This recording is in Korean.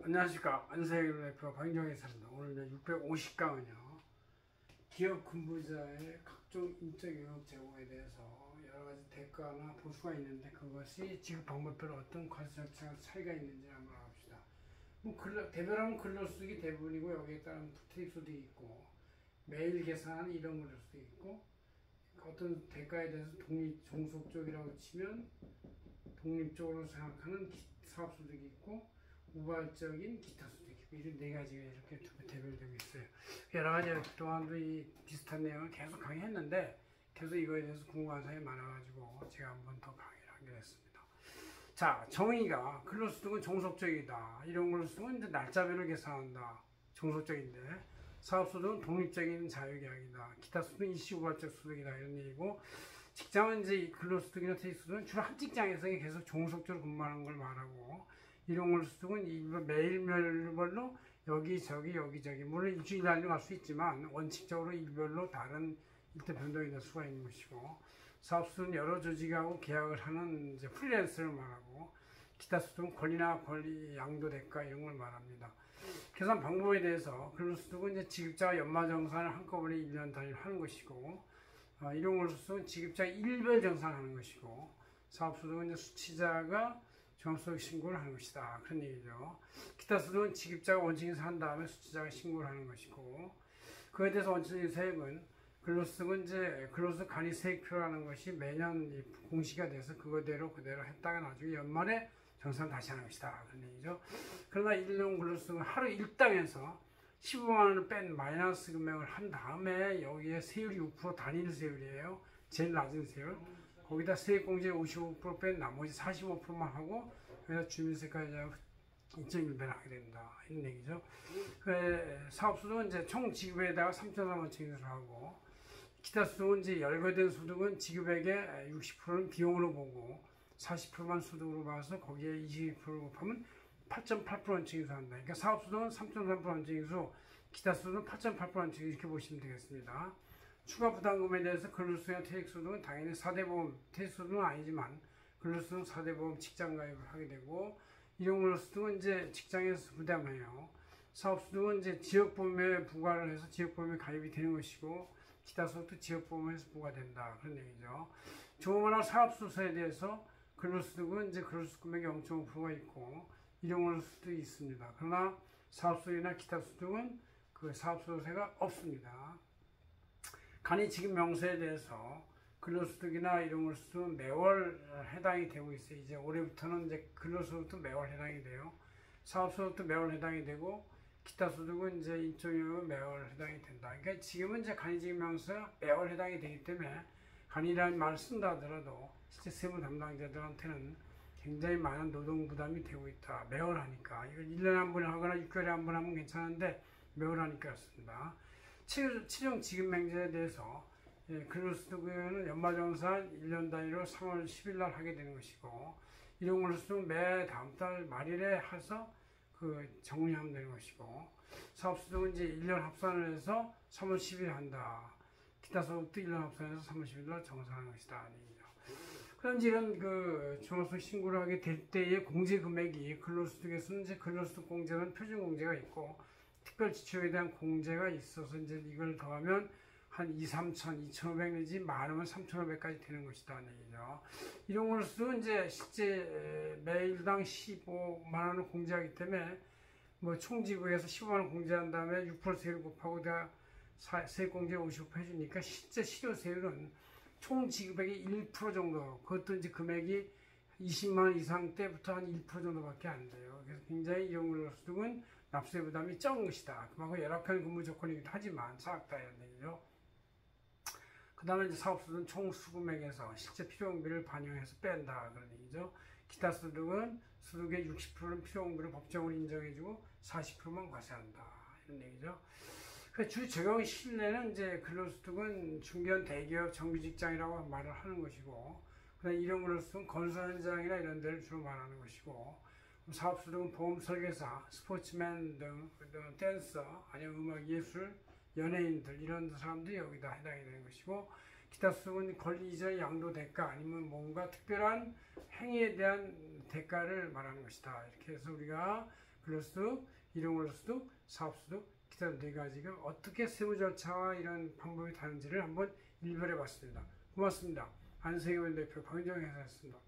안녕하십니까. 안세일 대표 강정희사입니다. 오늘 650강은요. 기업 근무자의 각종 인적 영역 제공에 대해서 여러 가지 대가나 보수가 있는데 그것이 지급 방법별로 어떤 과세 절차가 차이가 있는지 한번 알아봅시다. 대별하면 근로소득이 대부분이고 여기에 따른 투입소득이 있고 매일 계산하는 이런 근로소득이 있고 어떤 대가에 대해서 종속적이라고 치면 독립적으로 생각하는 사업소득이 있고 우발적인 기타 소득 이런 네 가지가 이렇게 대별되고 있어요. 여러 가지 동안도 이 비슷한 내용을 계속 강의했는데 계속 이거에 대해서 궁금한 사람이 많아가지고 제가 한 번 더 강의를 하게 됐습니다. 자, 정의가 근로소득은 종속적이다. 이런 근로소득은 이제 날짜별로 계산한다. 종속적인데 사업소득은 독립적인 자유계약이다. 기타 소득은 일시우발적 소득이다. 이런 얘기고 직장은 이제 근로소득이나 퇴직소득은 주로 한 직장에서 계속 종속적으로 근무하는 걸 말하고 이런 근로소득은 매일별로 여기저기 물론 일주일 단위로 갈 수 있지만 원칙적으로 일별로 다른 일대 변동이 될 수가 있는 것이고 사업소득은 여러 조직하고 계약을 하는 이제 프리랜서를 말하고 기타 소득은 권리 양도 대가 이런 걸 말합니다. 계산 방법에 대해서 근로소득은 이제 지급자가 연말정산을 한꺼번에 1년 단위로 하는 것이고 이런 근로소득은 지급자가 일별 정산하는 것이고 사업소득은 이제 수취자가 종합소득 신고를 하는 것이다. 그런 얘기죠. 기타 소득은 지급자가 원칙에서 한 다음에 수취자가 신고를 하는 것이고 그에 대해서 원칙적인 세액은 근로소득은 이제 근로소득 간이세액표라는 것이 매년 공시가 돼서 그대로 했다가 나중에 연말에 정산 다시 하는 것이다. 그런 얘기죠. 그러나 일용 근로소득은 하루 일당에서 15만 원을 뺀 마이너스 금액을 한 다음에 여기에 세율이 6% 단일 세율이에요. 제일 낮은 세율. 거기다 세액공제 55% 뺀 나머지 45%만 하고 그래서 주민세까지 2.1배를 하게 된다. 이런 얘기죠. 사업소득은 이제 총 지급에다가 3,300원 징수를 하고 기타 소득은 이제 열거된 소득은 지급액의 60%는 비용으로 보고 40%만 소득으로 봐서 거기에 22% 곱하면 8.8% 징수한다. 그러니까 사업소득은 3.3% 징수, 기타 소득은 8.8% 징수 이렇게 보시면 되겠습니다. 추가 부담금에 대해서 근로소득이나 퇴직소득은 당연히 4대보험, 퇴직소득은 아니지만 근로소득은 4대보험 직장가입을 하게 되고 이런 근로소득은 이제 직장에서 부담해요. 사업소득은 이제 지역보험에 부과를 해서 지역보험에 가입이 되는 것이고 기타 소득도 지역보험에서 부과된다. 그런 얘기죠. 조그마한 사업소득에 대해서 근로소득은 이제 근로소득 금액의 0.5%가 있고 이런 근로소득이 있습니다. 그러나 사업소득이나 기타 소득은 그 사업소득세가 없습니다. 간이 지급 명세에 대해서 근로소득이나 이런 것은 매월 해당이 되고 있어요. 이제 올해부터는 이제 근로소득도 매월 해당이 돼요. 사업소득도 매월 해당이 되고 기타 소득은 이제 인적용역은 매월 해당이 된다. 그러니까 지금은 이제 간이지급 명세가 매월 해당이 되기 때문에 간이라는 말을 쓴다 하더라도 실제 세무 담당자들한테는 굉장히 많은 노동 부담이 되고 있다. 매월 하니까. 이걸 1년에 한 번 하거나 6개월에 한 번 하면 괜찮은데 매월 하니까 그렇습니다. 최종 지급 명제에 대해서 근로소득은 연말정산 1년 단위로 3월 10일 날 하게 되는 것이고 이런 근로소득은 매 다음 달 말일에 해서 정리하면 되는 것이고 사업소득은 이제 1년 합산을 해서 3월 10일 한다. 기타 소득도 1년 합산해서 3월 10일 날 정산하는 것이다. 그럼 이제 이런 종합소득 신고를 하게 될 때의 공제 금액이 근로소득에서는 이제 근로소득 공제는 표준 공제가 있고 특별 지출에 대한 공제가 있어서 이제 이걸 더하면 한 2,500 내지 많으면 3,500까지 되는 것이다. 얘기죠. 이런 걸로서 이제 실제 매일당 15만 원을 공제하기 때문에 뭐 총지급에서 15만 원 공제한 다음에 6% 세율 곱하고 다 세액 공제 50% 해주니까 실제 실효세율은 총 지급액의 1% 정도, 그것도 이제 금액이 20만 원 이상 때부터 한 1% 정도밖에 안 돼요. 그래서 굉장히 이런 근로소득은 납세 부담이 적은 것이다. 그만큼 열악한 근무 조건이기도 하지만 작다 이런 얘기죠. 그 다음에 이제 사업소득은 총 수금액에서 실제 필요용비를 반영해서 뺀다 그런 얘기죠. 기타 소득은 소득의 60%는 필요용비를 법적으로 인정해주고 40%만 과세한다 이런 얘기죠. 주 적용 실내는 이제 근로소득은 중견 대기업 정규직장이라고 말을 하는 것이고 그다음 이런 근로소득은 건설 현장이나 이런 데를 주로 말하는 것이고 사업소득은 보험 설계사, 스포츠맨 등 댄서, 아니면 음악 예술, 연예인들 이런 사람들이 여기다 해당이 되는 것이고 기타 소득은 권리 이전 양도 대가 아니면 뭔가 특별한 행위에 대한 대가를 말하는 것이다. 이렇게 해서 우리가 근로소득, 일용근로소득, 사업소득, 기타 네 가지가 어떻게 세무 절차와 이런 방법이 다른지를 한번 일별해 봤습니다. 고맙습니다. 안세경 대표 박은정 회사였습니다.